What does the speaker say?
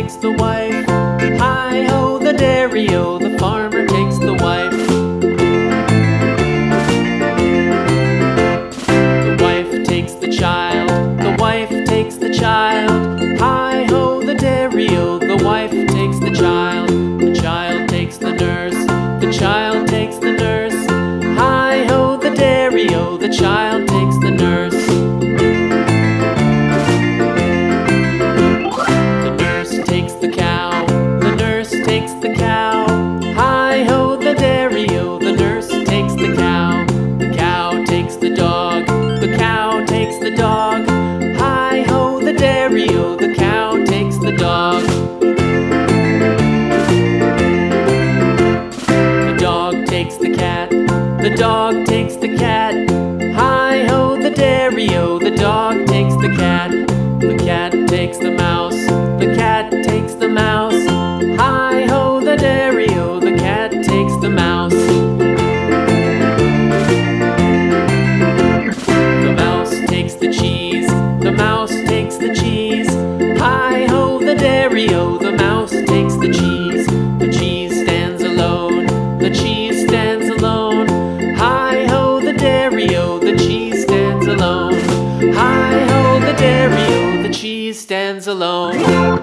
takes the wife. Hi-ho, the dairy-o, the farmer takes the wife. The wife takes the child, the wife takes the child. Hi-ho, the dairy-o, the wife takes the child. The child takes the nurse, the child takes the nurse. Hi-ho, the dairy-o, the child takes the nurse. The nurse takes the cow, the nurse takes the cow. Hi-ho, the dairy-o, the nurse takes the cow. The cow takes the dog, the cow takes the dog. Hi-ho, the dairy-o, the cow takes the dog. The dog takes the cat, the dog takes the cat. Hi-ho, the dairy-o, the dog takes the cat. The cat takes the mouse, the cat takes the mouse. Hi-ho, the dairy-o, the cat takes the mouse. The mouse takes the cheese, the mouse takes the cheese. Hi-ho, the dairy-o, the mouse takes the cheese. The cheese stands alone, the cheese stands alone. Hi-ho, the dairy-o, the cheese stands alone. Hi-ho, the dairy-o, the cheese stands alone.